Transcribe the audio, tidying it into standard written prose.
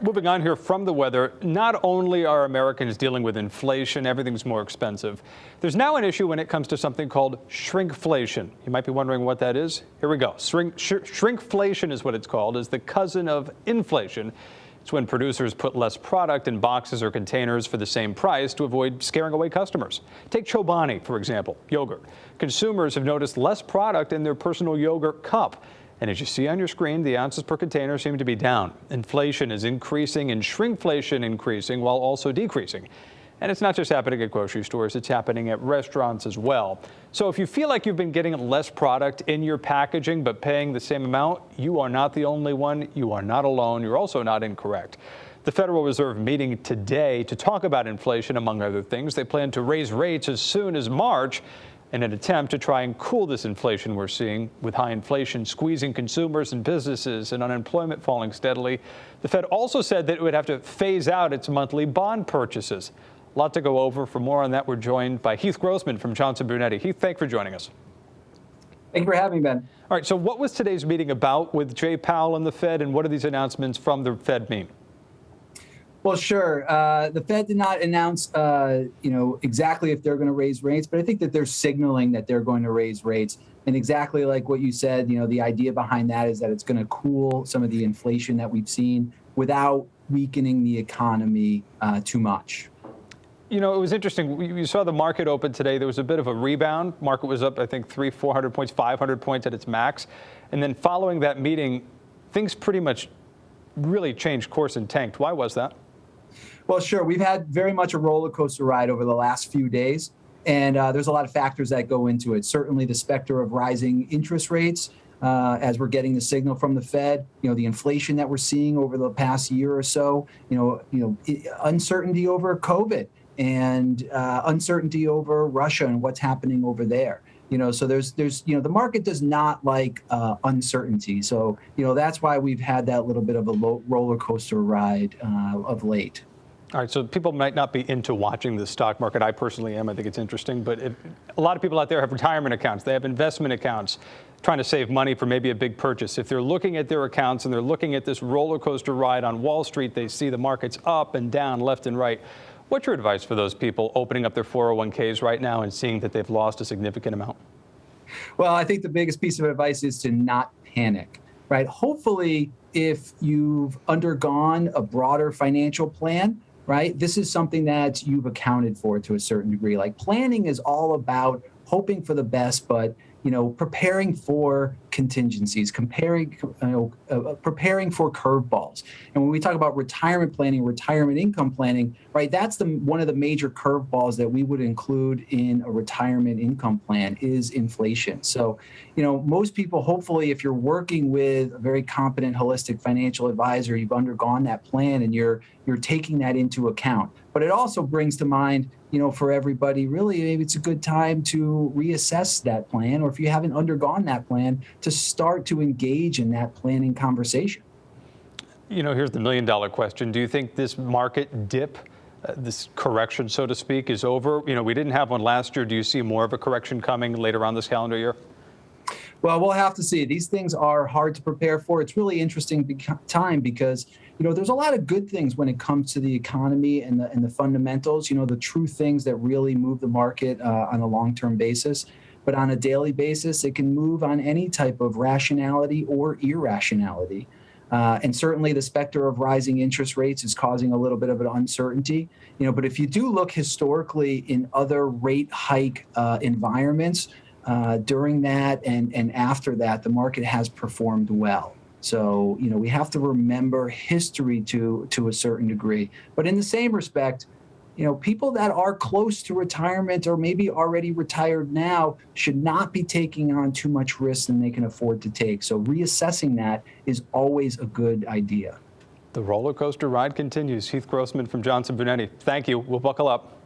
Moving on here from the weather, not only are Americans dealing with inflation, everything's more expensive. There's now an issue when it comes to something called shrinkflation. You might be wondering what that is. Here we go. Shrinkflation is what it's called, is the cousin of inflation. It's when producers put less product in boxes or containers for the same price to avoid scaring away customers. Take Chobani, for example, yogurt. Consumers have noticed less product in their personal yogurt cup. And as you see on your screen, the ounces per container seem to be down. Inflation is increasing and shrinkflation increasing while also decreasing. And it's not just happening at grocery stores, it's happening at restaurants as well. So if you feel like you've been getting less product in your packaging but paying the same amount, you are not the only one. You are not alone. You're also not incorrect. The Federal Reserve meeting today to talk about inflation, among other things. They plan to raise rates as soon as March in an attempt to try and cool this inflation we're seeing. With high inflation squeezing consumers and businesses and unemployment falling steadily, the Fed also said that it would have to phase out its monthly bond purchases. A lot to go over. For more on that, we're joined by Heath Grossman from Johnson Brunetti. Heath, thanks for joining us. Thank you for having me, Ben. All right, so what was today's meeting about with Jay Powell and the Fed, and what do these announcements from the Fed mean? Well, sure. The Fed did not announce, exactly if they're going to raise rates, but I think that they're signaling that they're going to raise rates. And exactly like what you said, the idea behind that is that it's going to cool some of the inflation that we've seen without weakening the economy too much. It was interesting. You saw the market open today. There was a bit of a rebound. Market was up, I think, 400 points, 500 points at its max. And then following that meeting, things pretty much really changed course and tanked. Why was that? Well, sure. We've had very much a roller coaster ride over the last few days, and there's a lot of factors that go into it. Certainly the specter of rising interest rates as we're getting the signal from the Fed, the inflation that we're seeing over the past year or so, uncertainty over COVID and uncertainty over Russia and what's happening over there. So there's the market does not like uncertainty. So, that's why we've had that little bit of a roller coaster ride of late. All right, so people might not be into watching the stock market. I personally am. I think it's interesting. But a lot of people out there have retirement accounts. They have investment accounts trying to save money for maybe a big purchase. If they're looking at their accounts and they're looking at this roller coaster ride on Wall Street, they see the markets up and down, left and right. What's your advice for those people opening up their 401ks right now and seeing that they've lost a significant amount? Well, I think the biggest piece of advice is to not panic, right? Hopefully, if you've undergone a broader financial plan, right, this is something that you've accounted for to a certain degree. Like planning is all about hoping for the best, but preparing for contingencies, preparing for curveballs. And when we talk about retirement planning, retirement income planning, right, that's one of the major curveballs that we would include in a retirement income plan is inflation. So, most people, hopefully, if you're working with a very competent, holistic financial advisor, you've undergone that plan and you're taking that into account. But it also brings to mind, for everybody, really, maybe it's a good time to reassess that plan, or if you haven't undergone that plan, to start to engage in that planning conversation. Here's the million-dollar question. Do you think this market dip, this correction, so to speak, is over? We didn't have one last year. Do you see more of a correction coming later on this calendar year? Well, we'll have to see. These things are hard to prepare for. It's really interesting time because, there's a lot of good things when it comes to the economy and the fundamentals, the true things that really move the market on a long-term basis. But on a daily basis, it can move on any type of rationality or irrationality. And certainly the specter of rising interest rates is causing a little bit of an uncertainty. But if you do look historically in other rate hike environments, during that and after that, the market has performed well. So, we have to remember history to a certain degree. But in the same respect, people that are close to retirement or maybe already retired now should not be taking on too much risk than they can afford to take. So reassessing that is always a good idea. The roller coaster ride continues. Heath Grossman from Johnson Brunetti. Thank you. We'll buckle up.